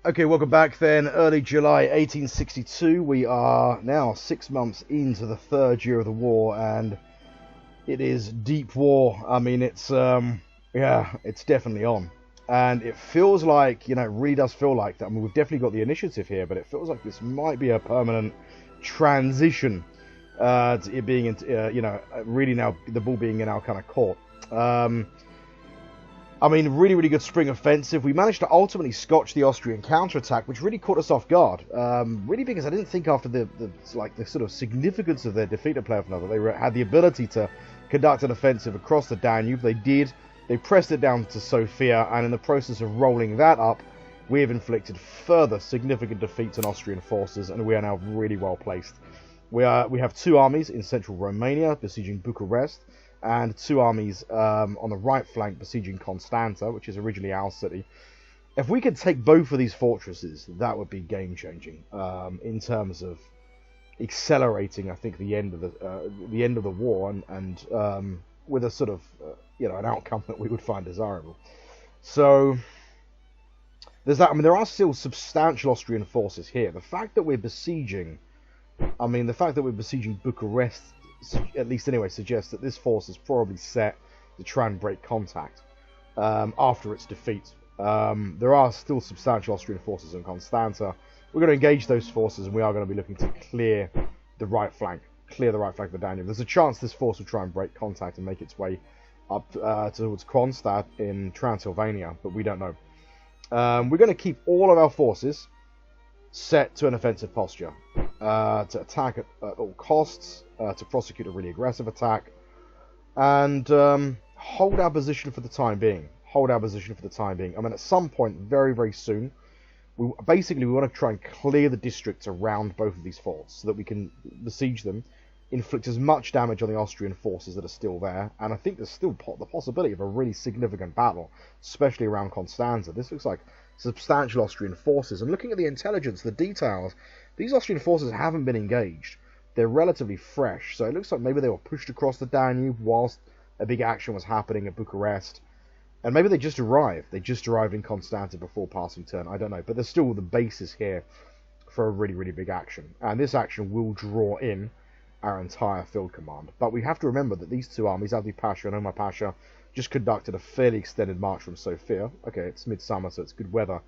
Okay, welcome back then. Early July 1862. We are now 6 months into the third year of the war, and it is deep war. I mean, yeah, it's definitely on. And it feels like, it really does feel like that. I mean, we've definitely got the initiative here, but it feels like this might be a permanent transition to it being, really now the ball being in our kind of court. I mean, really, really good spring offensive. We managed to ultimately scotch the Austrian counterattack, which really caught us off guard. Really, because I didn't think after the sort of significance of their defeat at Plevna that they had the ability to conduct an offensive across the Danube. They did. They pressed it down to Sofia, and in the process of rolling that up, we have inflicted further significant defeats on Austrian forces, and we are now really well placed. We have two armies in central Romania besieging Bucharest, and two armies on the right flank besieging Constanta, which is originally our city. If we could take both of these fortresses, that would be game-changing in terms of accelerating, I think, the end of the war, and with a sort of an outcome that we would find desirable. So there's that. I mean, there are still substantial Austrian forces here. The fact that we're besieging Bucharest, at least anyway, suggests that this force is probably set to try and break contact after its defeat. There are still substantial Austrian forces in Constanta. We're going to engage those forces, and we are going to be looking to clear the right flank of the Danube. There's a chance this force will try and break contact and make its way up towards Kronstadt in Transylvania, but we don't know. We're going to keep all of our forces set to an offensive posture, to attack at all costs, to prosecute a really aggressive attack, and hold our position for the time being. I mean, at some point, very, very soon, we want to try and clear the districts around both of these forts so that we can besiege them, inflict as much damage on the Austrian forces that are still there, and I think there's still the possibility of a really significant battle, especially around Constanza. This looks like substantial Austrian forces, and looking at the intelligence, the details, these Austrian forces haven't been engaged. They're relatively fresh, so it looks like maybe they were pushed across the Danube whilst a big action was happening at Bucharest, and maybe they just arrived. They just arrived in Constanta before passing turn. I don't know, but there's still the basis here for a really, really big action, and this action will draw in our entire field command. But we have to remember that these two armies, Avdi Pasha and Omar Pasha, just conducted a fairly extended march from Sofia. Okay, it's midsummer, so it's good weather,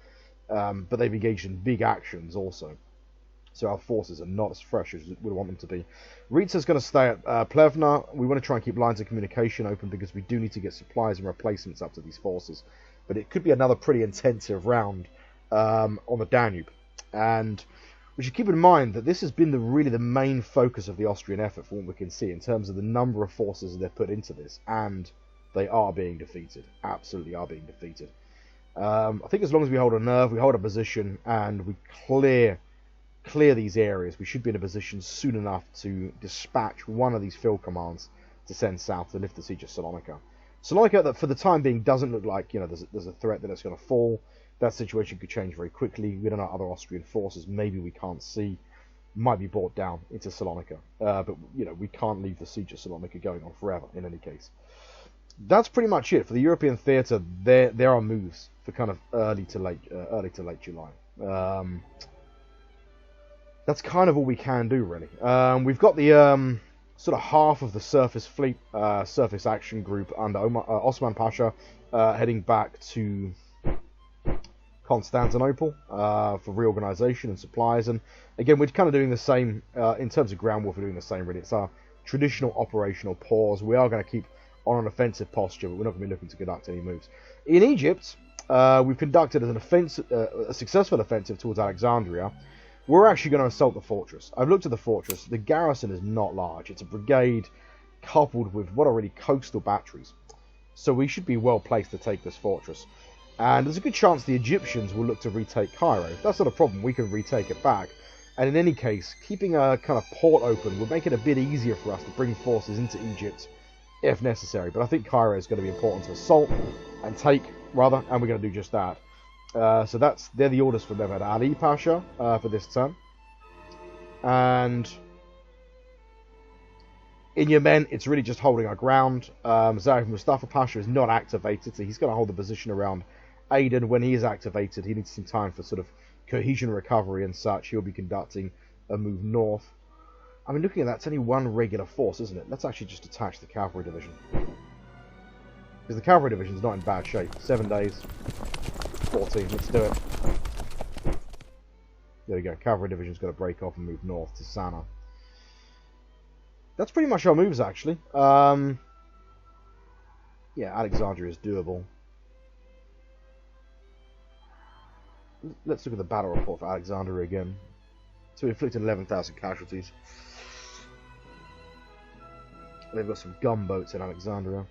but they've engaged in big actions also. So our forces are not as fresh as we want them to be. Ritsa's going to stay at Plevna. We want to try and keep lines of communication open because we do need to get supplies and replacements up to these forces. But it could be another pretty intensive round on the Danube. And we should keep in mind that this has been really the main focus of the Austrian effort from what we can see in terms of the number of forces they've put into this. And they are being defeated. Absolutely are being defeated. I think as long as we hold a nerve, we hold a position, and we clear these areas, we should be in a position soon enough to dispatch one of these field commands to send south to lift the siege of Salonika. Salonika, that for the time being, doesn't look like there's a threat that it's going to fall. That situation could change very quickly. We don't know other Austrian forces, maybe we can't see, might be brought down into Salonika. But we can't leave the siege of Salonika going on forever in any case. That's pretty much it for the European theatre. There are moves for kind of early to late July. That's kind of all we can do, really. We've got the sort of half of the surface fleet, surface action group under Osman Pasha heading back to Constantinople for reorganization and supplies. And again, we're kind of doing the same in terms of ground warfare. We're doing the same, really. It's our traditional operational pause. We are going to keep on an offensive posture, but we're not going to be looking to conduct any moves. In Egypt, we've conducted a successful offensive towards Alexandria. We're actually going to assault the fortress. I've looked at the fortress. The garrison is not large. It's a brigade coupled with what are really coastal batteries. So we should be well placed to take this fortress. And there's a good chance the Egyptians will look to retake Cairo. That's not a problem. We can retake it back. And in any case, keeping a kind of port open would make it a bit easier for us to bring forces into Egypt if necessary. But I think Cairo is going to be important to assault and take, rather, and we're going to do just that. So they're the orders from Mehmed Ali Pasha for this turn. And in Yemen, it's really just holding our ground. Zarif Mustafa Pasha is not activated, so he's going to hold the position around Aden, when he is activated, he needs some time for sort of cohesion recovery and such. He'll be conducting a move north. I mean, looking at that, it's only one regular force, isn't it? Let's actually just attach the cavalry division. Because the cavalry division's not in bad shape. 7 days, 14, let's do it. There we go, cavalry division's got to break off and move north to Sana. That's pretty much our moves, actually. Yeah, Alexandria is doable. Let's look at the battle report for Alexandria again. So we inflicted 11,000 casualties. They've got some gunboats in Alexandria.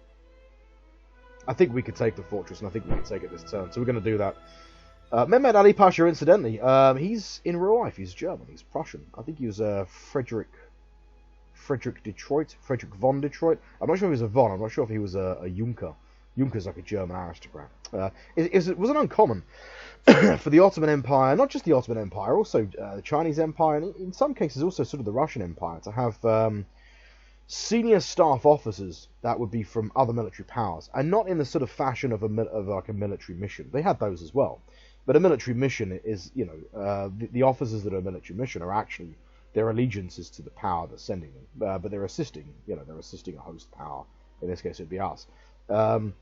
I think we could take the fortress, and I think we can take it this turn. So we're going to do that. Mehmed Ali Pasha, incidentally, he's in real life. He's German. He's Prussian. I think he was Frederick von Detroit. I'm not sure if he was a von. I'm not sure if he was a Junker. Junker's like a German aristocrat. It wasn't uncommon for the Ottoman Empire, not just the Ottoman Empire, also the Chinese Empire, and in some cases also sort of the Russian Empire, to have senior staff officers that would be from other military powers, and not in the sort of fashion of like a military mission. They had those as well, but a military mission is, you know, the officers that are a military mission are actually, their allegiance is to the power that's sending them, but they're assisting, you know, they're assisting a host power. In this case, it'd be us. And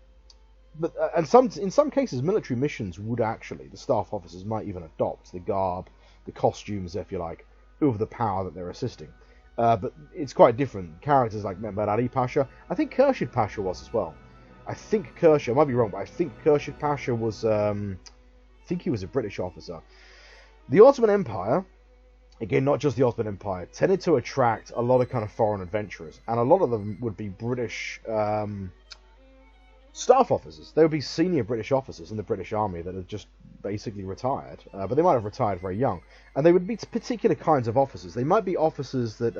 in some cases, military missions would actually, the staff officers might even adopt the garb, the costumes, if you like, of the power that they're assisting. But it's quite different. Characters like Mehmed Ali Pasha, I think Khurshid Pasha was as well. I might be wrong, but I think Khurshid Pasha was, I think he was a British officer. The Ottoman Empire, again, not just the Ottoman Empire, tended to attract a lot of kind of foreign adventurers, and a lot of them would be British staff officers. They would be senior British officers in the British Army that had just basically retired, but they might have retired very young, and they would be particular kinds of officers. They might be officers that,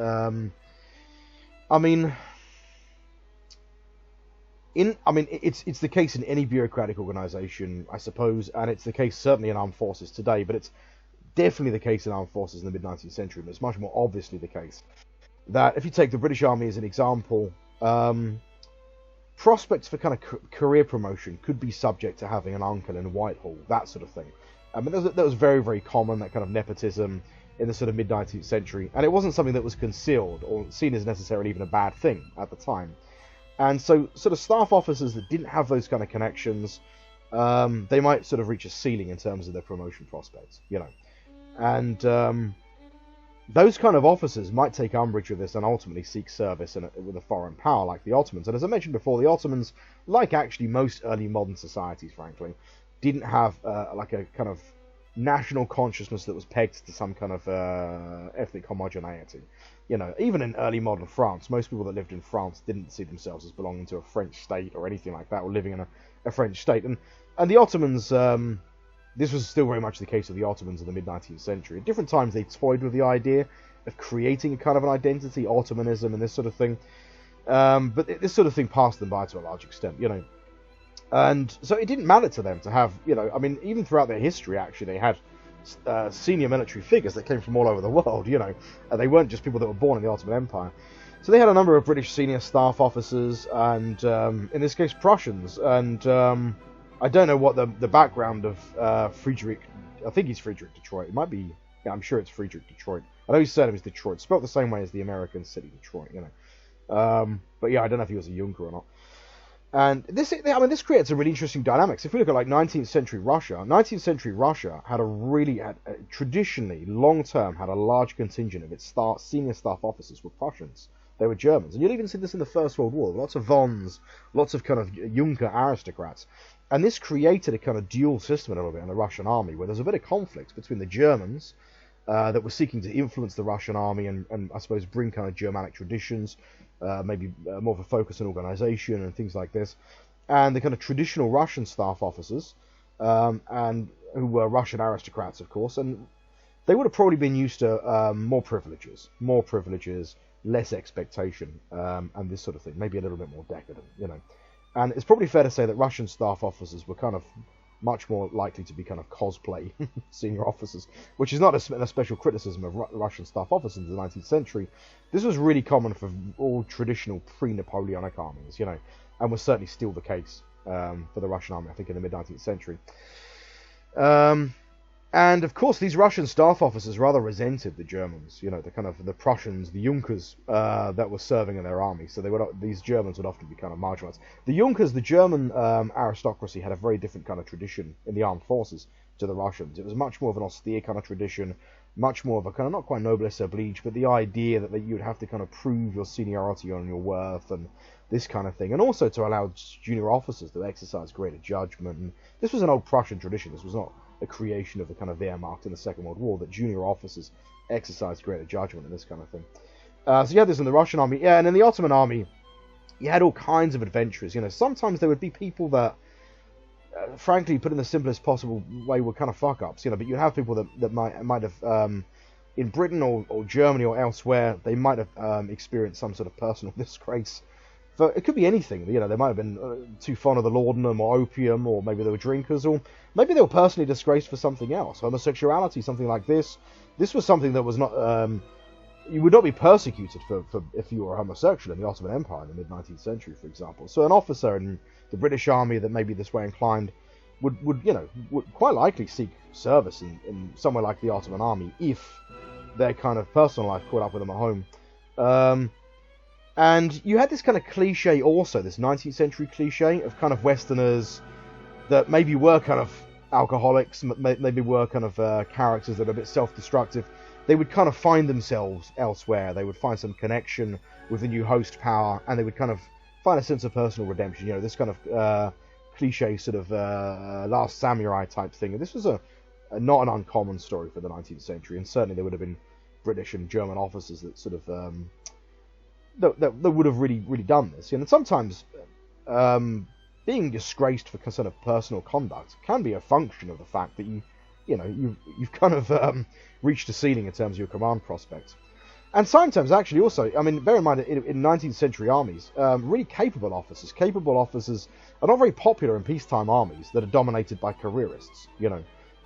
it's the case in any bureaucratic organisation, I suppose, and it's the case certainly in armed forces today, but it's definitely the case in armed forces in the mid-19th century, and it's much more obviously the case that if you take the British Army as an example, prospects for kind of career promotion could be subject to having an uncle in Whitehall, that sort of thing. I mean, that was very, very common, that kind of nepotism in the sort of mid-19th century, and it wasn't something that was concealed or seen as necessarily even a bad thing at the time. And so sort of staff officers that didn't have those kind of connections, they might sort of reach a ceiling in terms of their promotion prospects, you know. And those kind of officers might take umbrage with this and ultimately seek service with a foreign power like the Ottomans. And as I mentioned before, the Ottomans, like actually most early modern societies, frankly, didn't have like a kind of national consciousness that was pegged to some kind of ethnic homogeneity. You know, even in early modern France, most people that lived in France didn't see themselves as belonging to a French state or anything like that, or living in a French state. And the Ottomans, this was still very much the case of the Ottomans in the mid-19th century. At different times, they toyed with the idea of creating a kind of an identity, Ottomanism and this sort of thing. But this sort of thing passed them by to a large extent, you know. And so it didn't matter to them to have, you know, I mean, even throughout their history, actually, they had senior military figures that came from all over the world, you know. They weren't just people that were born in the Ottoman Empire. So they had a number of British senior staff officers and, in this case, Prussians. And I don't know what the background of Friedrich, I think he's Friedrich Detroit. It might be, yeah, I'm sure it's Friedrich Detroit. I know his surname is Detroit, spelled the same way as the American city Detroit, you know. But yeah, I don't know if he was a Junker or not. And this creates a really interesting dynamics. If we look at like 19th century Russia had traditionally, long term, had a large contingent of its senior staff officers were Prussians. They were Germans. And you'll even see this in the First World War. Lots of Vons, lots of kind of Junker aristocrats. And this created a kind of dual system a little bit in the Russian army, where there's a bit of conflict between the Germans that were seeking to influence the Russian army and I suppose bring kind of Germanic traditions, maybe more of a focus on organization and things like this, and the kind of traditional Russian staff officers, and who were Russian aristocrats, of course, and they would have probably been used to more privileges, less expectation, and this sort of thing, maybe a little bit more decadent, you know. And it's probably fair to say that Russian staff officers were kind of much more likely to be kind of cosplay senior officers, which is not a special criticism of Russian staff officers in the 19th century. This was really common for all traditional pre-Napoleonic armies, you know, and was certainly still the case for the Russian army, I think in the mid-19th century. And of course, these Russian staff officers rather resented the Germans, the Prussians, the Junkers that were serving in their army. So these Germans would often be kind of marginalized. The Junkers, the German aristocracy, had a very different kind of tradition in the armed forces to the Russians. It was much more of an austere kind of tradition, much more of a kind of not quite noblesse oblige, but the idea that you'd have to kind of prove your seniority on your worth and this kind of thing, and also to allow junior officers to exercise greater judgment. And this was an old Prussian tradition. This was not a creation of the kind of Wehrmacht in the Second World War, that junior officers exercised greater judgment and this kind of thing. So you had this in the Russian army, and in the Ottoman army, you had all kinds of adventurers. Sometimes there would be people that, frankly, put in the simplest possible way, were kind of fuck-ups. But you'd have people that might have, in Britain or Germany or elsewhere, they might have experienced some sort of personal disgrace. So it could be anything. They might have been too fond of the laudanum or opium, or maybe they were drinkers, or maybe they were personally disgraced for something else, homosexuality, something like this. This was something that was not. You would not be persecuted for if you were homosexual in the Ottoman Empire in the mid-19th century, for example. So an officer in the British Army that may be this way inclined would quite likely seek service in somewhere like the Ottoman Army if their kind of personal life caught up with them at home. And you had this kind of cliche also, this 19th century cliche of kind of Westerners that maybe were kind of alcoholics, maybe were kind of characters that are a bit self-destructive. They would kind of find themselves elsewhere. They would find some connection with the new host power, and they would kind of find a sense of personal redemption. This kind of cliche sort of Last Samurai type thing. And this was not an uncommon story for the 19th century, and certainly there would have been British and German officers that sort of that would have really done this. And sometimes being disgraced for sort of personal conduct can be a function of the fact that you've kind of reached a ceiling in terms of your command prospects. And sometimes actually also, I mean, bear in mind in 19th century armies, really capable officers are not very popular in peacetime armies that are dominated by careerists.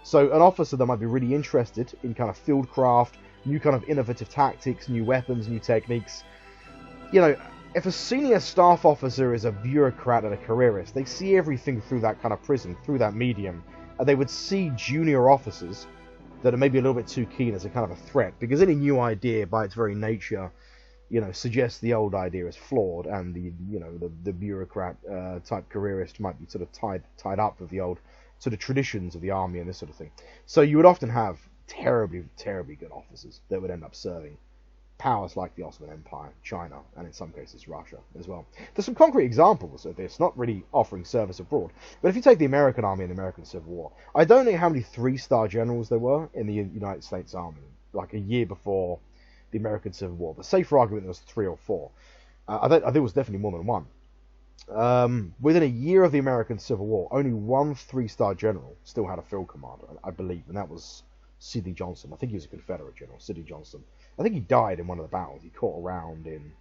So an officer that might be really interested in kind of fieldcraft, new kind of innovative tactics, new weapons, new techniques. If a senior staff officer is a bureaucrat and a careerist, they see everything through that kind of prism, through that medium, and they would see junior officers that are maybe a little bit too keen as a kind of a threat, because any new idea by its very nature, suggests the old idea is flawed, and the bureaucrat type careerist might be sort of tied up with the old sort of traditions of the army and this sort of thing. So you would often have terribly good officers that would end up serving powers like the Ottoman Empire, China, and in some cases Russia as well. There's some concrete examples of this, not really offering service abroad, but if you take the American Army and the American Civil War, I don't know how many 3-star generals there were in the United States Army, like a year before the American Civil War, but say for argument there was 3 or 4. I think it was definitely more than one. Within a year of the American Civil War, only one 3-star general still had a field commander, I believe, and that was Sidney Johnson. I think he was a Confederate general, Sidney Johnson. I think he died in one of the battles. He caught around in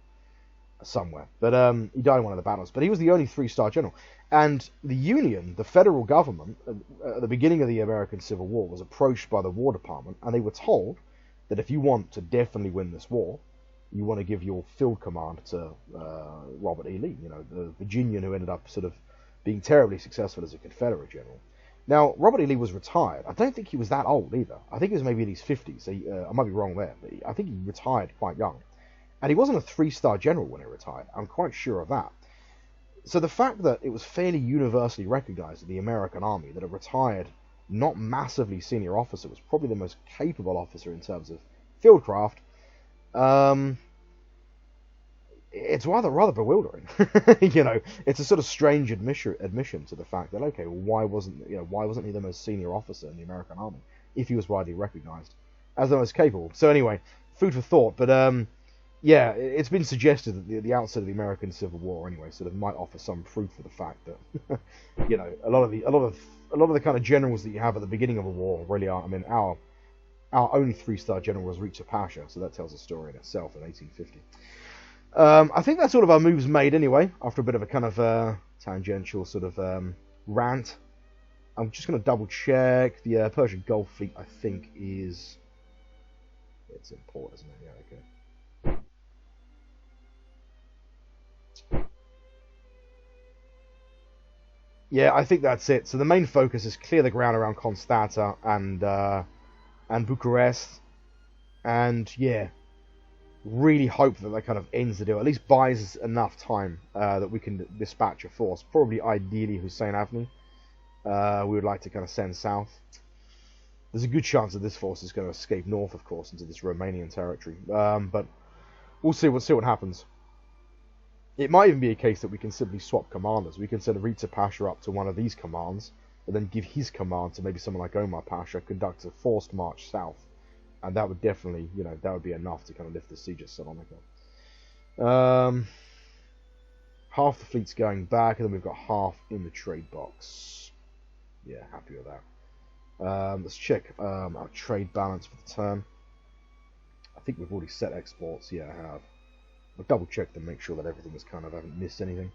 somewhere. But he died in one of the battles. But he was the only 3-star general. And the Union, the federal government, at the beginning of the American Civil War, was approached by the War Department, and they were told that if you want to definitely win this war, you want to give your field command to Robert E. Lee, the Virginian who ended up sort of being terribly successful as a Confederate general. Now, Robert E. Lee was retired. I don't think he was that old either. I think he was maybe in his 50s. I might be wrong there, but I think he retired quite young. And he wasn't a 3-star general when he retired. I'm quite sure of that. So the fact that it was fairly universally recognized in the American Army that a retired, not massively senior officer was probably the most capable officer in terms of fieldcraft, it's rather bewildering. It's a sort of strange admission to the fact that, okay, well, why wasn't he the most senior officer in the American Army if he was widely recognized as the most capable? So anyway, food for thought. But it's been suggested that the outset of the American Civil War anyway sort of might offer some proof of the fact that a lot of the kind of generals that you have at the beginning of a war really are. I mean, our only 3-star general was Rita Pasha, so that tells a story in itself in 1850. I think that's all of our moves made anyway, after a bit of a kind of tangential sort of rant. I'm just going to double check. The Persian Gulf Fleet, I think, it's in port, isn't it? Yeah, okay. Yeah, I think that's it. So the main focus is clear the ground around Constanta and Bucharest, and yeah, really hope that that kind of ends the deal. At least buys us enough time that we can dispatch a force. Probably, ideally, Hussein Avni. We would like to kind of send south. There's a good chance that this force is going to escape north, of course, into this Romanian territory. But we'll see. We'll see what happens. It might even be a case that we can simply swap commanders. We can send Rita Pasha up to one of these commands, and then give his command to maybe someone like Omar Pasha, conduct a forced march south. And that would definitely, that would be enough to kind of lift the siege of Salonika. Half the fleet's going back, and then we've got half in the trade box. Yeah, happy with that. Let's check our trade balance for the turn. I think we've already set exports. Yeah, I have. I'll double check to make sure that everything is kind of, I haven't missed anything.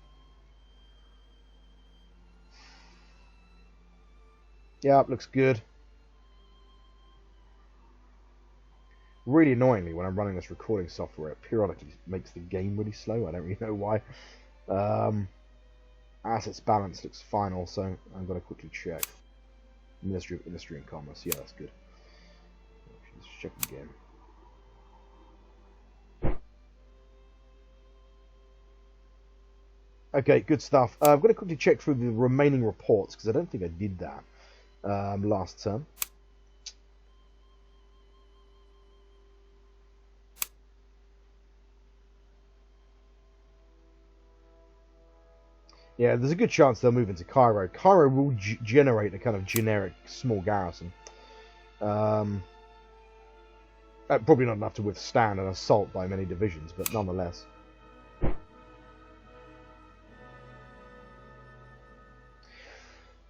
Yeah, it looks good. Really annoyingly, when I'm running this recording software, it periodically makes the game really slow. I don't really know why. Assets balance looks fine also. I'm going to quickly check. Ministry of Industry and Commerce. Yeah, that's good. Let's check again. Okay, good stuff. I'm going to quickly check through the remaining reports, because I don't think I did that last term. Yeah, there's a good chance they'll move into Cairo. Cairo will generate a kind of generic small garrison. Probably not enough to withstand an assault by many divisions, but nonetheless.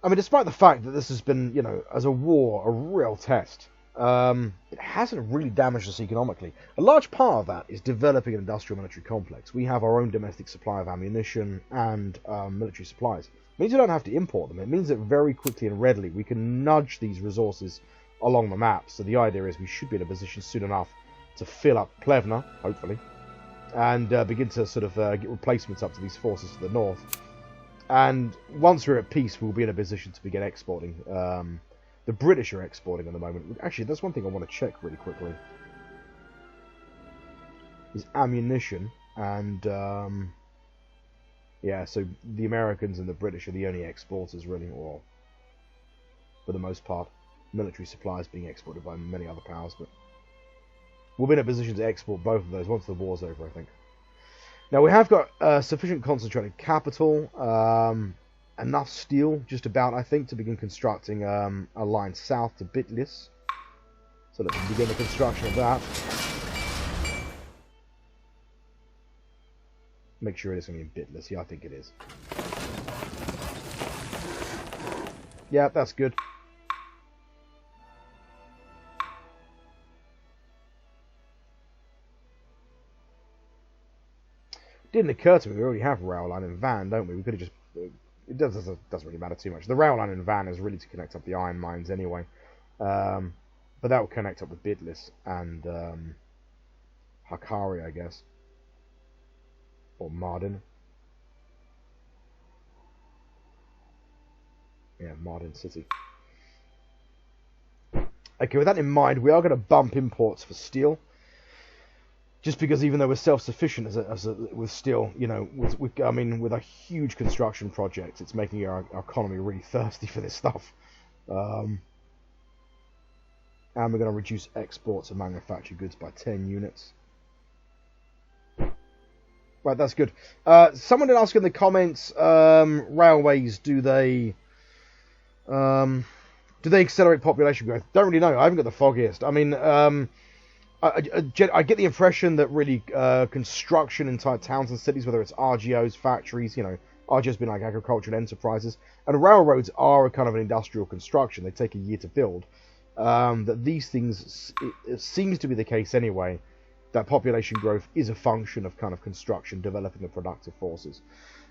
I mean, despite the fact that this has been, as a war, a real test, it hasn't really damaged us economically. A large part of that is developing an industrial military complex. We have our own domestic supply of ammunition and military supplies. It means we don't have to import them. It means that very quickly and readily we can nudge these resources along the map. So the idea is we should be in a position soon enough to fill up Plevna, hopefully, and begin to sort of get replacements up to these forces to the north. And once we're at peace, we'll be in a position to begin exporting. The British are exporting at the moment. Actually, that's one thing I want to check really quickly. Is ammunition and yeah, so the Americans and the British are the only exporters really, or for the most part, military supplies being exported by many other powers. But we'll be in a position to export both of those once the war's over, I think. Now we have got sufficient concentrated capital. Enough steel, just about, I think, to begin constructing a line south to Bitlis. So let's begin the construction of that. Make sure it is going to be in Bitlis. Yeah, I think it is. Yeah, that's good. Didn't occur to me, we already have a rail line in Van, don't we? We could have just... It doesn't really matter too much. The rail line in Van is really to connect up the iron mines anyway. But that will connect up with Bitlis and Hakkari, I guess. Or Mardin. Yeah, Mardin City. Okay, with that in mind, we are going to bump imports for steel. Just because even though we're self-sufficient with steel, with a huge construction project, it's making our economy really thirsty for this stuff. And we're going to reduce exports of manufactured goods by 10 units. Right, that's good. Someone did ask in the comments, railways, do they accelerate population growth? Don't really know. I haven't got the foggiest. I mean, I get the impression that really construction inside towns and cities, whether it's RGOs, factories, RGOs being like agricultural enterprises, and railroads are a kind of an industrial construction. They take a year to build. That these things, it seems to be the case anyway, that population growth is a function of kind of construction developing the productive forces.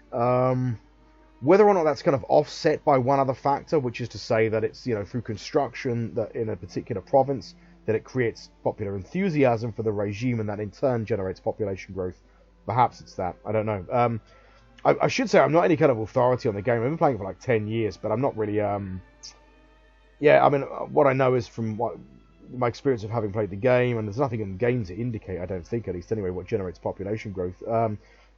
Whether or not that's kind of offset by one other factor, which is to say that it's through construction that in a particular province, that it creates popular enthusiasm for the regime and that in turn generates population growth. Perhaps it's that. I don't know. I should say I'm not any kind of authority on the game. I've been playing it for like 10 years, but I'm not really... Yeah, I mean, what I know is from my experience of having played the game, and there's nothing in the game to indicate, I don't think, at least anyway, what generates population growth.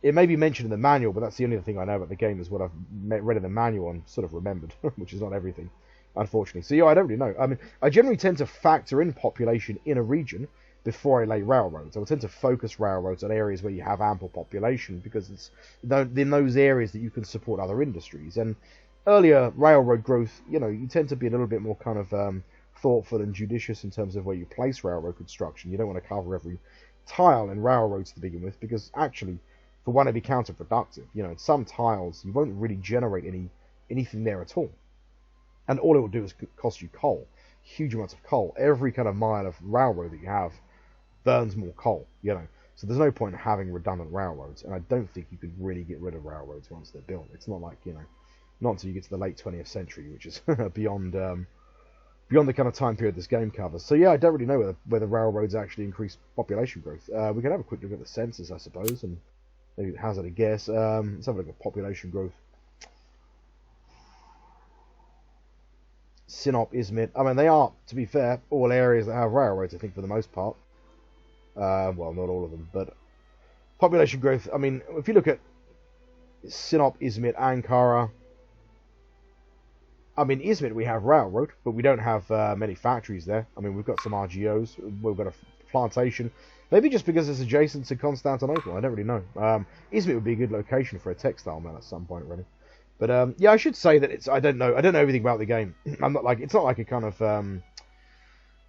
It may be mentioned in the manual, but that's the only thing I know about the game is what I've read in the manual and sort of remembered, which is not everything, unfortunately. So yeah, I don't really know. I mean, I generally tend to factor in population in a region before I lay railroads. I would tend to focus railroads on areas where you have ample population, because it's in those areas that you can support other industries. And earlier railroad growth, you tend to be a little bit more kind of thoughtful and judicious in terms of where you place railroad construction. You don't want to cover every tile in railroads to begin with, because actually, for one, it'd be counterproductive. Some tiles, you won't really generate anything there at all. And all it will do is cost you coal. Huge amounts of coal. Every kind of mile of railroad that you have burns more coal, So there's no point in having redundant railroads. And I don't think you could really get rid of railroads once they're built. It's not like, not until you get to the late 20th century, which is beyond the kind of time period this game covers. So yeah, I don't really know whether railroads actually increase population growth. We can have a quick look at the census, I suppose, and maybe hazard a guess. Let's have a look at population growth. Sinop, Izmit. I mean, they are, to be fair, all areas that have railroads, I think, for the most part. Well, not all of them, but population growth. I mean, if you look at Sinop, Izmit, Ankara. I mean, Izmit, we have railroad, but we don't have many factories there. I mean, we've got some RGOs. We've got a plantation. Maybe just because it's adjacent to Constantinople. I don't really know. Izmit would be a good location for a textile mill at some point, really. But yeah, I should say that I don't know everything about the game. It's not like a kind of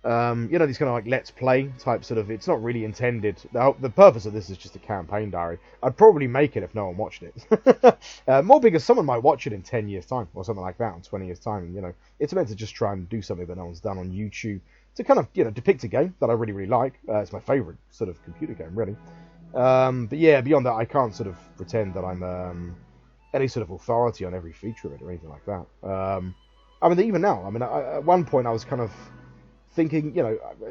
these kind of like let's play type sort of. It's not really intended. The purpose of this is just a campaign diary. I'd probably make it if no one watched it. More because someone might watch it in 10 years time or something like that, in 20 years time. It's meant to just try and do something that no one's done on YouTube to kind of depict a game that I really really like. It's my favourite sort of computer game, really. But yeah, beyond that, I can't sort of pretend that I'm any sort of authority on every feature of it or anything like that. I mean, even now, at one point I was kind of thinking,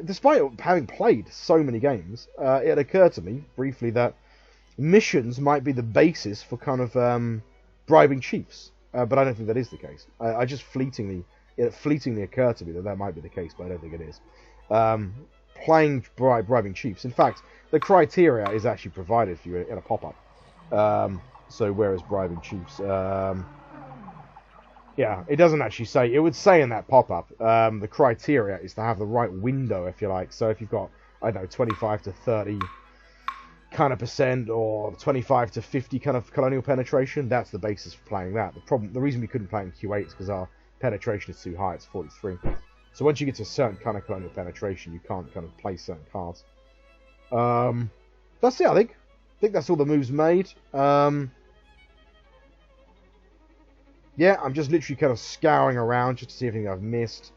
despite having played so many games, it occurred to me briefly that missions might be the basis for kind of bribing chiefs, but I don't think that is the case. I just fleetingly occurred to me that might be the case, but I don't think it is. Playing bribing chiefs. In fact, the criteria is actually provided for you in a pop-up. So where is bribing chiefs? Yeah, it doesn't actually say. It would say in that pop-up, the criteria is to have the right window, if you like. So if you've got, I don't know, 25 to 30 kind of percent, or 25 to 50 kind of colonial penetration, that's the basis for playing that. The reason we couldn't play in Q8 is because our penetration is too high. It's 43. So once you get to a certain kind of colonial penetration, you can't kind of play certain cards. That's it, I think. I think that's all the moves made. Yeah, I'm just literally kind of scouring around just to see anything I've missed.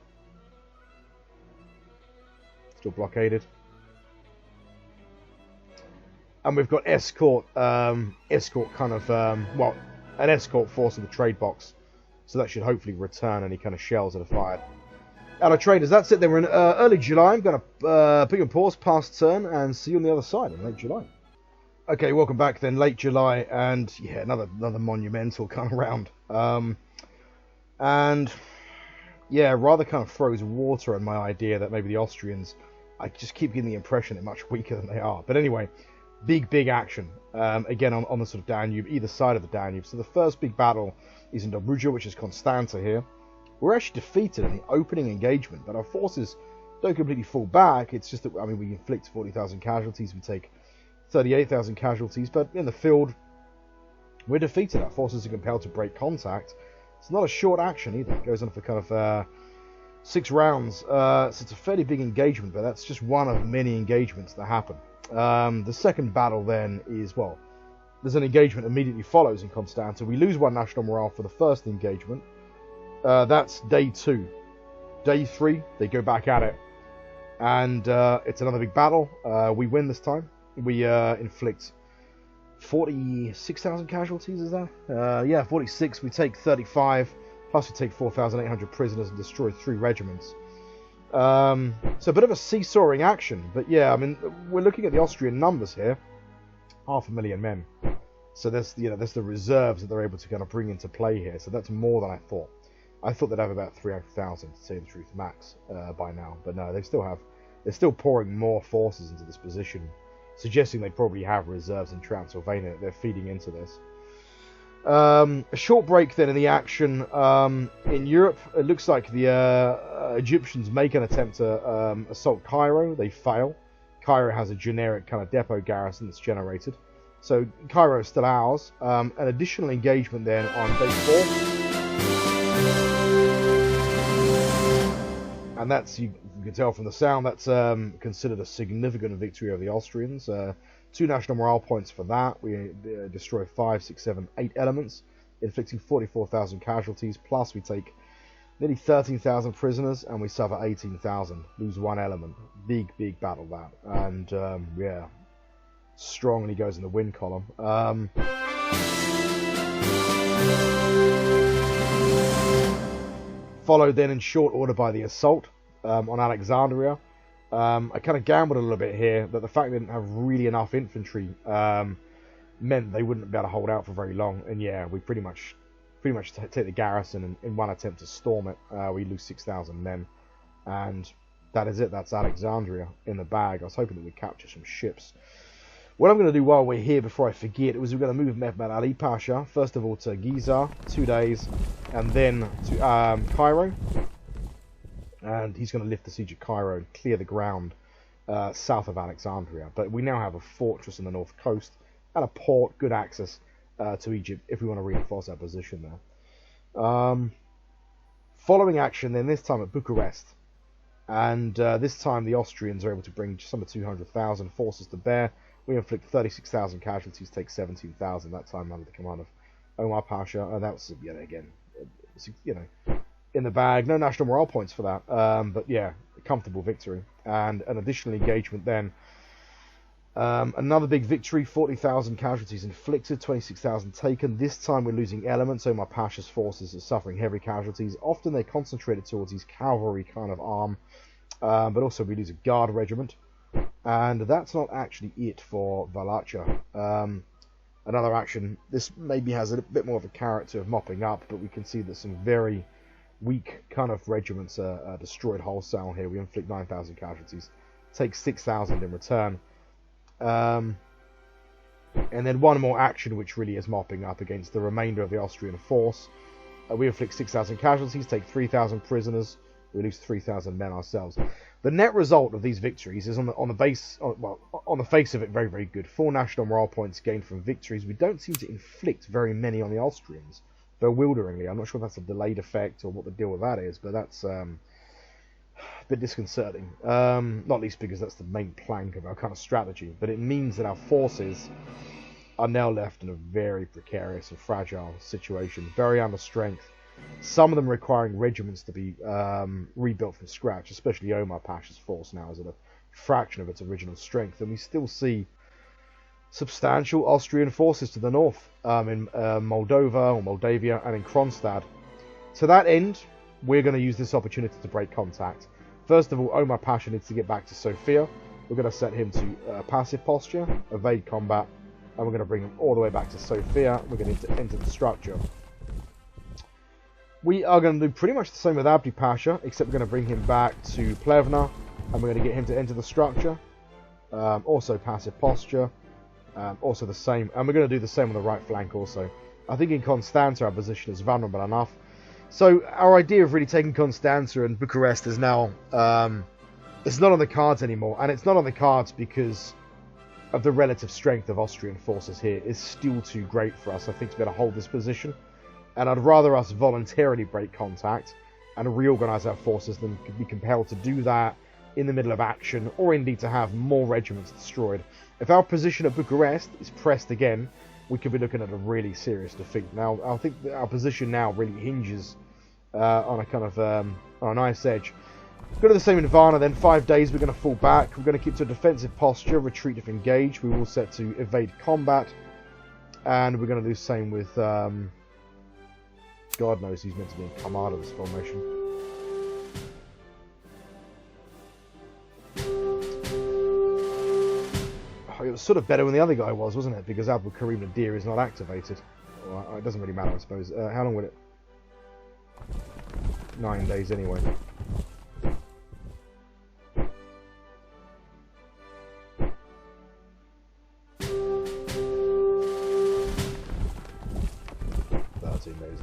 Still blockaded. And we've got escort kind of, well, an escort force in the trade box. So that should hopefully return any kind of shells that are fired. Out of traders, that's it. Then we're in early July. I'm going to put you on pause, past turn, and see you on the other side in late July. Okay, welcome back then, late July, and yeah, another monumental kind of round. And yeah, rather kind of throws water on my idea that maybe the Austrians, I just keep getting the impression they're much weaker than they are. But anyway, big action, again on the sort of Danube, either side of the Danube. So the first big battle is in Dobruja, which is Constanta here. We're actually defeated in the opening engagement, but our forces don't completely fall back. It's just that, I mean, we inflict 40,000 casualties, we take 38,000 casualties, but in the field, we're defeated. Our forces are compelled to break contact. It's not a short action either. It goes on for kind of 6 rounds. So it's a fairly big engagement, but that's just one of many engagements that happen. The second battle then is, well, there's an engagement immediately follows in Constanta. We lose 1 national morale for the first engagement. That's day 2. Day 3, they go back at it. And it's another big battle. We win this time. We inflict 46,000 casualties, is that? Yeah, 46. We take 35, plus we take 4,800 prisoners and destroy 3 regiments. So a bit of a seesawing action, but yeah, I mean, we're looking at the Austrian numbers here. 500,000 men. So there's the reserves that they're able to kind of bring into play here. So that's more than I thought. I thought they'd have about 300,000 to tell you the truth, max by now. But no, they're still pouring more forces into this position, suggesting they probably have reserves in Transylvania. They're feeding into this. A short break then in the action in Europe. It looks like the Egyptians make an attempt to assault Cairo. They fail. Cairo has a generic kind of depot garrison that's generated. So Cairo is still ours. An additional engagement then on day 4. And that's, you can tell from the sound, that's considered a significant victory over the Austrians. 2 national morale points for that. We destroy 5, 6, 7, 8 elements, inflicting 44,000 casualties. Plus we take nearly 13,000 prisoners and we suffer 18,000. Lose 1 element. Big battle that. And yeah, strongly goes in the win column. Followed then in short order by the assault on Alexandria. I kind of gambled a little bit here that the fact they didn't have really enough infantry meant they wouldn't be able to hold out for very long. And yeah, we pretty much take the garrison in one attempt to storm it. We lose 6,000 men, and that is it. That's Alexandria in the bag. I was hoping that we'd capture some ships. What I'm going to do while we're here, before I forget, was we're going to move Mehmed Ali Pasha, first of all to Giza, 2 days, and then to Cairo. And he's going to lift the siege of Cairo and clear the ground south of Alexandria. But we now have a fortress on the north coast and a port, good access to Egypt if we want to reinforce our position there. Following action then, this time at Bucharest. And this time the Austrians are able to bring just under 200,000 forces to bear. We inflict 36,000 casualties, take 17,000, that time under the command of Omar Pasha. And that was, again, in the bag. No national morale points for that. But yeah, a comfortable victory. And an additional engagement then. Another big victory, 40,000 casualties inflicted, 26,000 taken. This time we're losing elements. Omar Pasha's forces are suffering heavy casualties. Often they're concentrated towards his cavalry kind of arm. But also we lose a guard regiment. And that's not actually it for Valacha. Another action. This maybe has a bit more of a character of mopping up, but we can see that some very weak kind of regiments are destroyed wholesale here. We inflict 9,000 casualties, take 6,000 in return. And then one more action which really is mopping up against the remainder of the Austrian force. We inflict 6,000 casualties, take 3,000 prisoners, we lose 3,000 men ourselves. The net result of these victories is on the face of it, very, very good. 4 national morale points gained from victories. We don't seem to inflict very many on the Austrians, bewilderingly. I'm not sure if that's a delayed effect or what the deal with that is, but that's a bit disconcerting. Not least because that's the main plank of our kind of strategy. But it means that our forces are now left in a very precarious and fragile situation, very under strength. Some of them requiring regiments to be rebuilt from scratch, especially Omar Pasha's force now is at a fraction of its original strength. And we still see substantial Austrian forces to the north in Moldova or Moldavia and in Kronstadt. To that end, we're going to use this opportunity to break contact. First of all, Omar Pasha needs to get back to Sofia. We're going to set him to passive posture, evade combat, and we're going to bring him all the way back to Sofia. We're going to enter the structure. We are going to do pretty much the same with Abdi Pasha, except we're going to bring him back to Plevna, and we're going to get him to enter the structure. Also passive posture. Also the same, and we're going to do the same on the right flank also. I think in Constanta our position is vulnerable enough. So our idea of really taking Constanta and Bucharest is now, it's not on the cards anymore, and it's not on the cards because of the relative strength of Austrian forces here is still too great for us, I think, to be able to hold this position. And I'd rather us voluntarily break contact and reorganize our forces than be compelled to do that in the middle of action, or indeed to have more regiments destroyed. If our position at Bucharest is pressed again, we could be looking at a really serious defeat. Now, I think that our position now really hinges on a kind of on a nice edge. Go to the same in Varna then. 5 days we're going to fall back. We're going to keep to a defensive posture, retreat if engaged. We will set to evade combat, and we're going to do the same with God knows he's meant to be in command of this formation. was sort of better when the other guy was, wasn't it? Because Abdul Karim Nadir is not activated. Well, it doesn't really matter, I suppose. How long would it? 9 days anyway.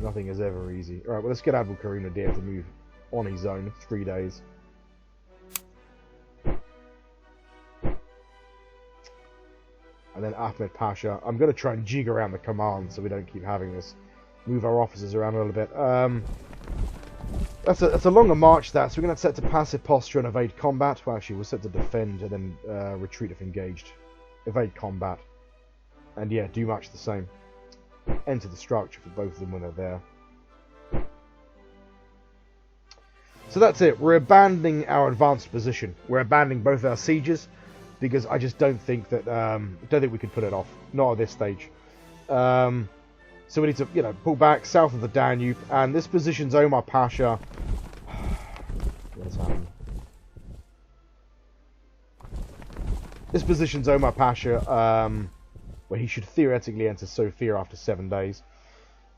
Nothing is ever easy. Alright, well, let's get Abdul Karim Nadir to move on his own. 3 days. And then Ahmed Pasha. I'm going to try and jig around the command so we don't keep having this. Move our officers around a little bit. That's a longer march, that. So we're going to set to passive posture and evade combat. Well, actually, we're set to defend and then retreat if engaged. Evade combat. And yeah, do much the same. Enter the structure for both of them when they're there. So that's it. We're abandoning our advanced position. We're abandoning both our sieges because I just don't think that we could put it off. Not at this stage. So we need to, pull back south of the Danube, and this positions Omar Pasha. What has happened? This positions Omar Pasha. Where he should theoretically enter Sofia after 7 days.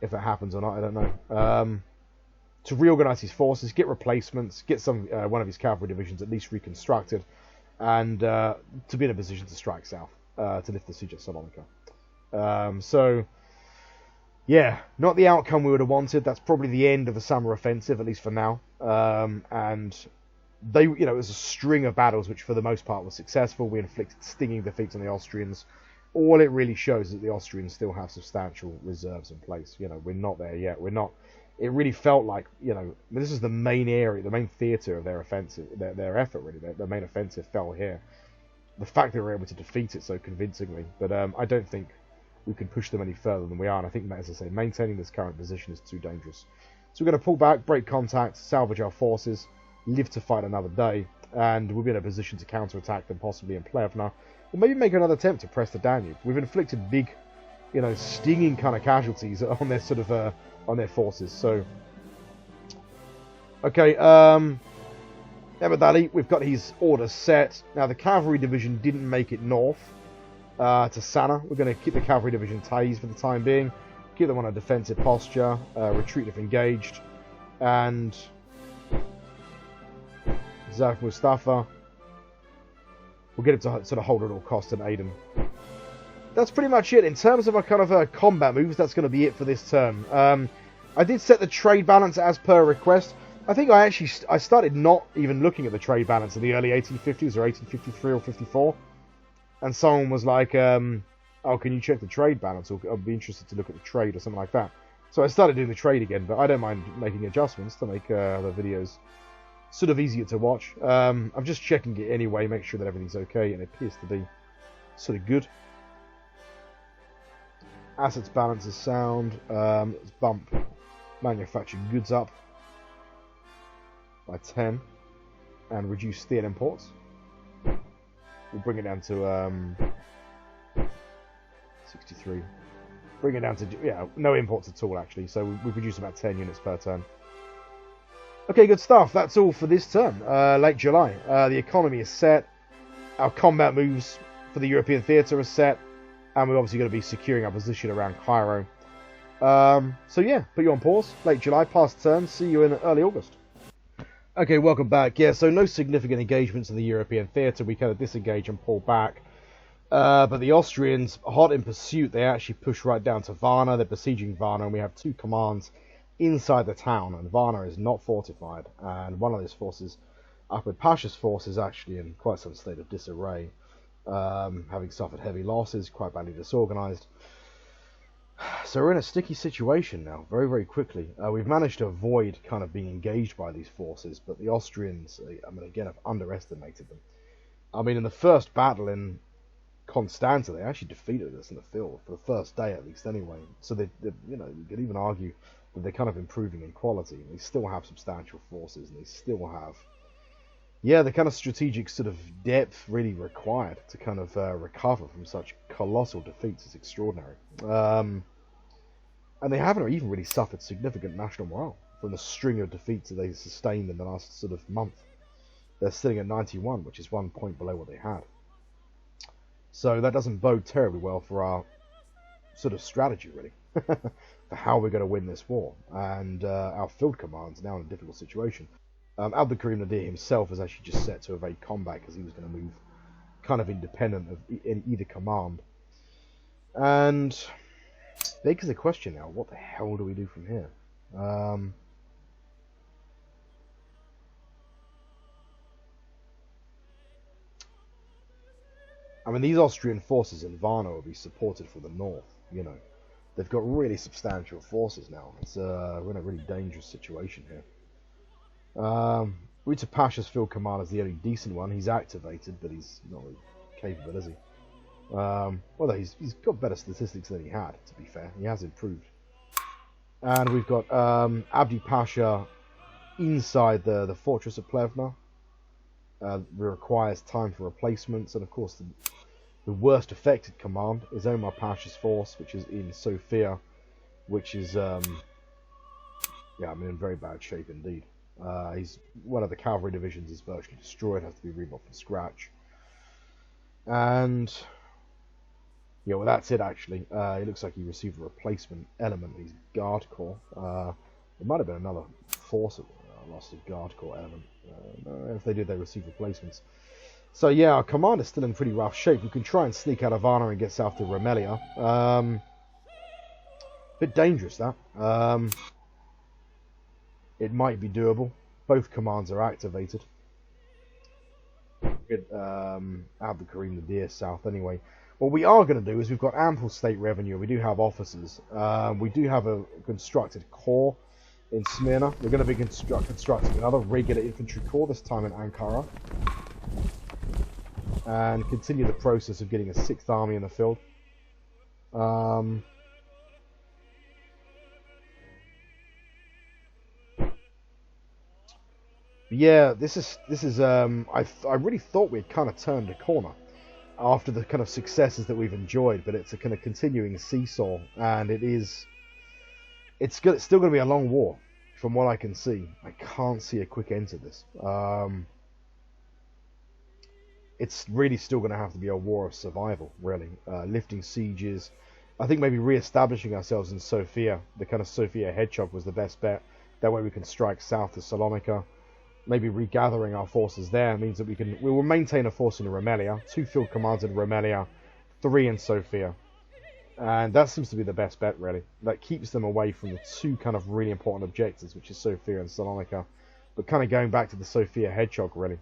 If that happens or not, I don't know. To reorganise his forces, get replacements, get one of his cavalry divisions at least reconstructed, and to be in a position to strike south, to lift the siege of Salonika. So, yeah, not the outcome we would have wanted. That's probably the end of the summer offensive, at least for now. And they, it was a string of battles which for the most part were successful. We inflicted stinging defeats on the Austrians. All it really shows is that the Austrians still have substantial reserves in place. We're not there yet. We're not. It really felt like, this is the main area, the main theatre of their offensive, their effort, really. Their main offensive fell here. The fact that we were able to defeat it so convincingly. But I don't think we can push them any further than we are. And I think, as I say, maintaining this current position is too dangerous. So we're going to pull back, break contact, salvage our forces, live to fight another day. And we'll be in a position to counterattack them, possibly in Plevna. Or maybe make another attempt to press the Danube. We've inflicted big, stinging kind of casualties on their on their forces. So, okay, Mehmed Ali, we've got his orders set. Now the cavalry division didn't make it north to Sana. We're going to keep the cavalry division Taiz for the time being. Keep them on a defensive posture. Retreat if engaged, and Zaf Mustafa. We'll get it to sort of hold at all costs and aid him. That's pretty much it. In terms of our kind of combat moves, that's going to be it for this turn. I did set the trade balance as per request. I think I started not even looking at the trade balance in the early 1850s or 1853 or 54. And someone was like, oh, can you check the trade balance? Or I'd be interested to look at the trade or something like that. So I started doing the trade again, but I don't mind making adjustments to make the videos sort of easier to watch. I'm just checking it anyway, make sure that everything's okay, and it appears to be sort of good. Assets balance is sound. Let's bump manufactured goods up by 10 and reduce steel imports. We'll bring it down to 63. Bring it down to, no imports at all actually, so we produce about 10 units per turn. Okay, good stuff. That's all for this turn. Late July. The economy is set. Our combat moves for the European theatre are set. And we're obviously going to be securing our position around Cairo. So yeah, put you on pause. Late July, past turn. See you in early August. Okay, welcome back. Yeah, so no significant engagements in the European theatre. We kind of disengage and pull back. But the Austrians, hot in pursuit, they actually push right down to Varna. They're besieging Varna, and we have two commands inside the town, and Varna is not fortified, and one of these forces, Ahmed Pasha's force, is actually in quite some state of disarray, having suffered heavy losses, quite badly disorganized. So we're in a sticky situation now, very, very quickly. We've managed to avoid kind of being engaged by these forces, but the Austrians, again, have underestimated them. In the first battle in Constanta, they actually defeated us in the field, for the first day at least anyway. So you could even argue that they're kind of improving in quality. They still have substantial forces, and they still have, the kind of strategic sort of depth really required to kind of recover from such colossal defeats is extraordinary. And they haven't even really suffered significant national morale from the string of defeats that they sustained in the last sort of month. They're sitting at 91, which is 1 point below what they had. So that doesn't bode terribly well for our sort of strategy, really, for how we're going to win this war. And our field command's now in a difficult situation. Abdul Nadir himself is actually just set to evade combat because he was going to move kind of independent of in either command. And begs the question now, what the hell do we do from here? I mean, these Austrian forces in Varna will be supported from the north, you know. They've got really substantial forces now. It's we're in a really dangerous situation here. Rita Pasha's field command is the only decent one. He's activated, but he's not really capable, is he? Although he's got better statistics than he had, to be fair. He has improved. And we've got Abdi Pasha inside the fortress of Plevna. Requires time for replacements, and of course the worst affected command is Omar Pasha's force, which is in Sofia, which is yeah, I mean, in very bad shape indeed. He's one of the cavalry divisions is virtually destroyed, has to be rebuilt from scratch. And yeah, well, that's it actually. It looks like he received a replacement element in his guard corps. It might have been another force that lost a guard corps element. If they did, they received replacements. So yeah, our command is still in pretty rough shape. We can try and sneak out of Varna and get south to Romelia. Bit dangerous, that. It might be doable. Both commands are activated. Get Abdul Karim Nadir south anyway. What we are going to do is we've got ample state revenue. We do have officers. We do have a constructed corps in Smyrna. We're going to be constructing another regular infantry corps, this time in Ankara. And continue the process of getting a 6th army in the field. Yeah, this is I really thought we'd kind of turned a corner after the kind of successes that we've enjoyed, but it's a kind of continuing seesaw, and it's still going to be a long war, from what I can see. I can't see a quick end to this. It's really still going to have to be a war of survival, really. Lifting sieges. I think maybe re-establishing ourselves in Sofia, the kind of Sofia hedgehog, was the best bet. That way we can strike south to Salonika. Maybe regathering our forces there means that we will maintain a force in Romelia, 2 field commands in Romelia, 3 in Sofia. And that seems to be the best bet, really. That keeps them away from the 2 kind of really important objectives, which is Sofia and Salonika. But kind of going back to the Sofia hedgehog, really.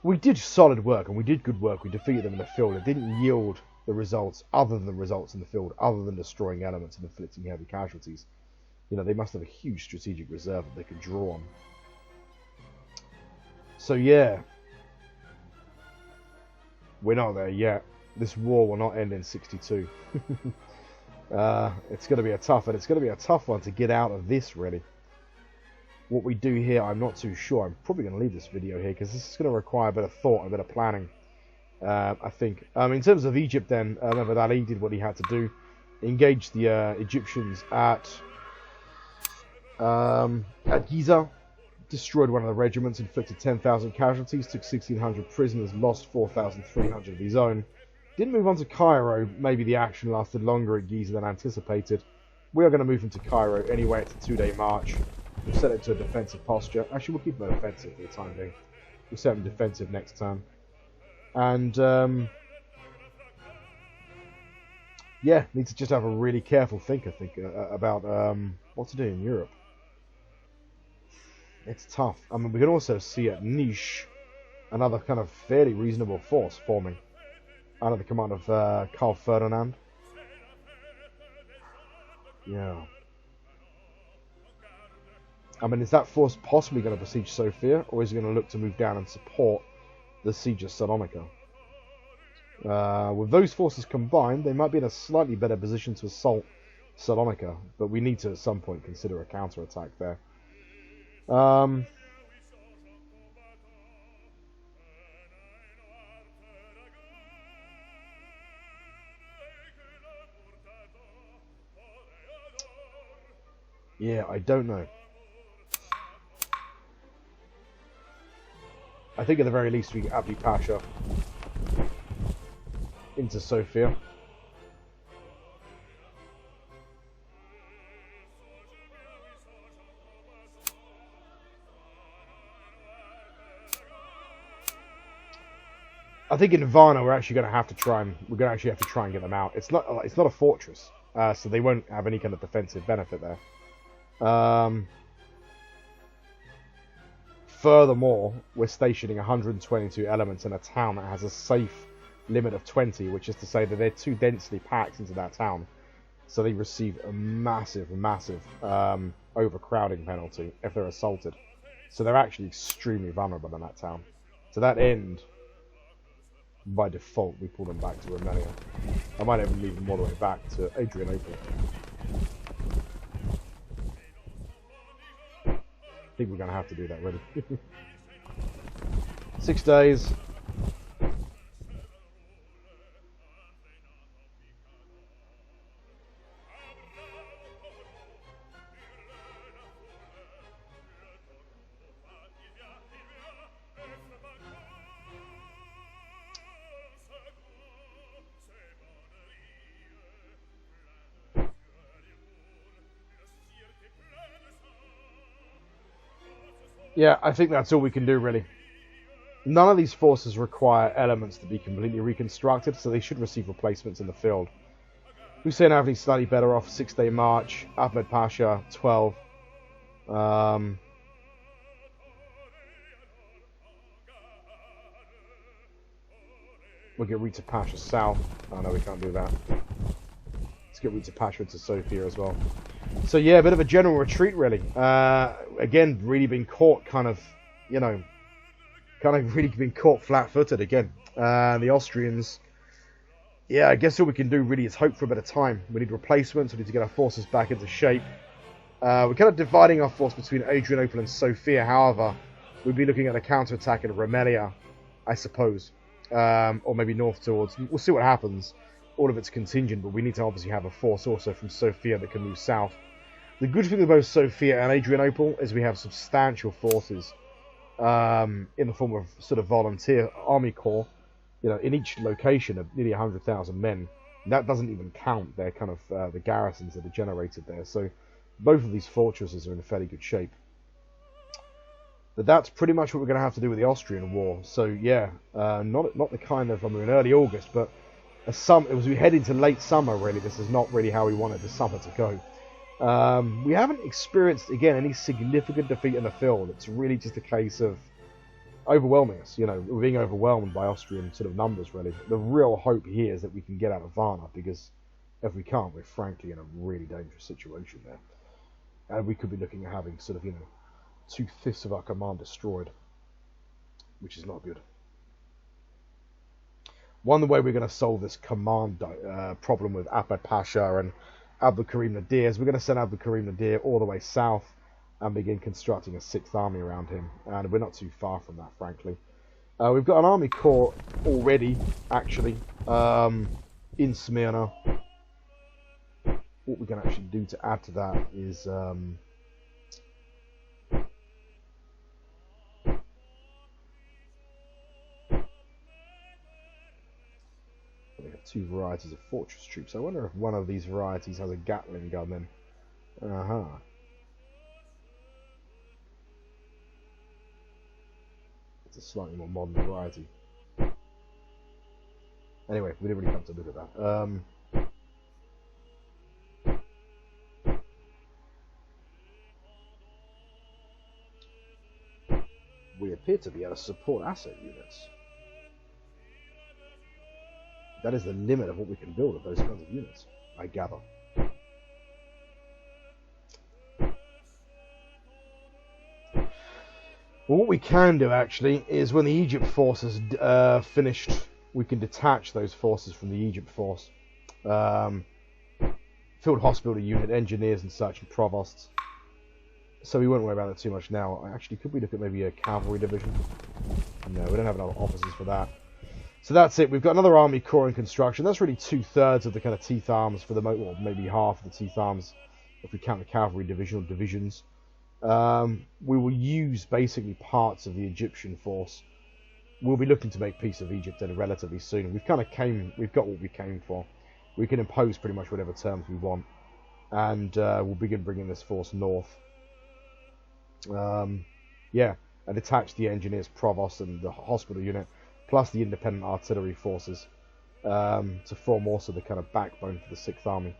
We did solid work, and we did good work. We defeated them in the field. It didn't yield the results, other than the results in the field, other than destroying elements and inflicting heavy casualties. You know, they must have a huge strategic reserve that they could draw on. So yeah, we're not there yet. This war will not end in 62. It's going to be a tough one to get out of this, really. What we do here, I'm not too sure. I'm probably going to leave this video here because this is going to require a bit of thought, a bit of planning. I think. In terms of Egypt, then, remember that Ali did what he had to do, engaged the Egyptians at Giza, destroyed one of the regiments, inflicted 10,000 casualties, took 1,600 prisoners, lost 4,300 of his own. Didn't move on to Cairo. Maybe the action lasted longer at Giza than anticipated. We are going to move into Cairo anyway. It's a 2-day march. We'll set it to a defensive posture. Actually, we'll keep them offensive for the time being. We'll set them defensive next time. And yeah, need to just have a really careful think about what to do in Europe. It's tough. I mean, we can also see at Niš another kind of fairly reasonable force forming under the command of Karl Ferdinand. Yeah. I mean, is that force possibly going to besiege Sofia, or is it going to look to move down and support the siege of Salonika? With those forces combined, they might be in a slightly better position to assault Salonika, but we need to at some point consider a counter-attack there. Yeah, I don't know. I think at the very least we get Abdi Pasha into Sofia. I think in Varna we're actually going to have to try and get them out. It's not a fortress, so they won't have any kind of defensive benefit there. Furthermore, we're stationing 122 elements in a town that has a safe limit of 20, which is to say that they're too densely packed into that town, so they receive a massive overcrowding penalty if they're assaulted. So they're actually extremely vulnerable in that town. To that end, by default, we pull them back to Romania. I might even leave them all the way back to Adrianople. I think we're going to have to do that, really. 6 days. Yeah, I think that's all we can do, really. None of these forces require elements to be completely reconstructed, so they should receive replacements in the field. Hussein Avni slightly better off, 6-day march. Ahmed Pasha, 12. We'll get Rita Pasha south. Oh no, we can't do that. Let's get Rita Pasha into Sofia as well. So yeah, a bit of a general retreat, really. Again, really been caught really been caught flat-footed again. The Austrians, yeah, I guess all we can do really is hope for a bit of time. We need replacements, we need to get our forces back into shape. We're kind of dividing our force between Adrianople and Sofia, however, we'd be looking at a counter-attack in Romelia, I suppose. Or maybe north towards, we'll see what happens. All of it's contingent, but we need to obviously have a force also from Sofia that can move south. The good thing with both Sofia and Adrianople is we have substantial forces in the form of sort of volunteer army corps, in each location of nearly 100,000 men. And that doesn't even count their kind of the garrisons that are generated there. So both of these fortresses are in fairly good shape. But that's pretty much what we're going to have to do with the Austrian war. So yeah, not the kind of, in early August, but as we head into late summer, really, this is not really how we wanted the summer to go. We haven't experienced, again, any significant defeat in the field. It's really just a case of overwhelming us. We're being overwhelmed by Austrian sort of numbers, really. The real hope here is that we can get out of Varna, because if we can't, we're frankly in a really dangerous situation there. And we could be looking at having sort of, 2/5 of our command destroyed, which is not good. One way we're going to solve this command problem with Ahmed Pasha and Abdul Karim Nadir is we're going to send Abdul Karim Nadir all the way south and begin constructing a 6th army around him. And we're not too far from that, frankly. We've got an army corps already, actually, in Smyrna. What we can actually do to add to that is... we have 2 varieties of fortress troops. I wonder if one of these varieties has a Gatling gun then. It's a slightly more modern variety. Anyway, we didn't really come to look at that. We appear to be able to support asset units. That is the limit of what we can build of those kinds of units, I gather. Well, what we can do, actually, is when the Egypt force is finished, we can detach those forces from the Egypt force. Field hospital unit, engineers and such, and provosts. So we won't worry about it too much now. Actually, could we look at maybe a cavalry division? No, we don't have enough officers for that. So that's it. We've got another army corps in construction. That's really 2/3 of the kind of teeth arms for the moment, or maybe half of the teeth arms if we count the cavalry division or divisions. We will use basically parts of the Egyptian force. we'll be looking to make peace of Egypt then relatively soon. We've got what we came for. We can impose pretty much whatever terms we want, and we'll begin bringing this force north. Yeah, and attach the engineers, provost, and the hospital unit, plus the independent artillery forces, to form also the kind of backbone for the 6th Army.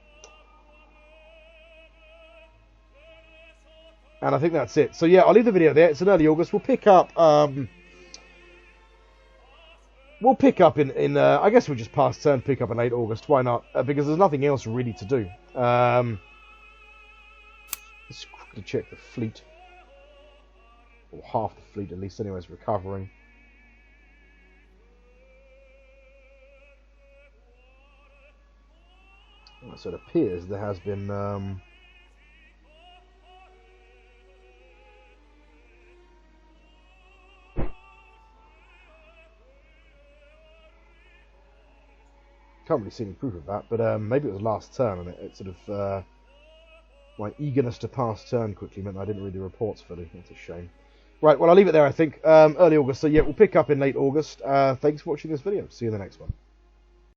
And I think that's it. So yeah, I'll leave the video there. It's in early August. We'll pick up. In I guess we'll just pass turn, pick up in late August. Why not? Because there's nothing else really to do. Let's quickly check the fleet. Or half the fleet at least anyway is recovering. So it appears there has been can't really see any proof of that, but maybe it was last turn, and it sort of my eagerness to pass turn quickly meant I didn't read the reports fully. That's a shame. Right, well, I'll leave it there, I think. Early August, so yeah, we'll pick up in late August. Thanks for watching this video. See you in the next one.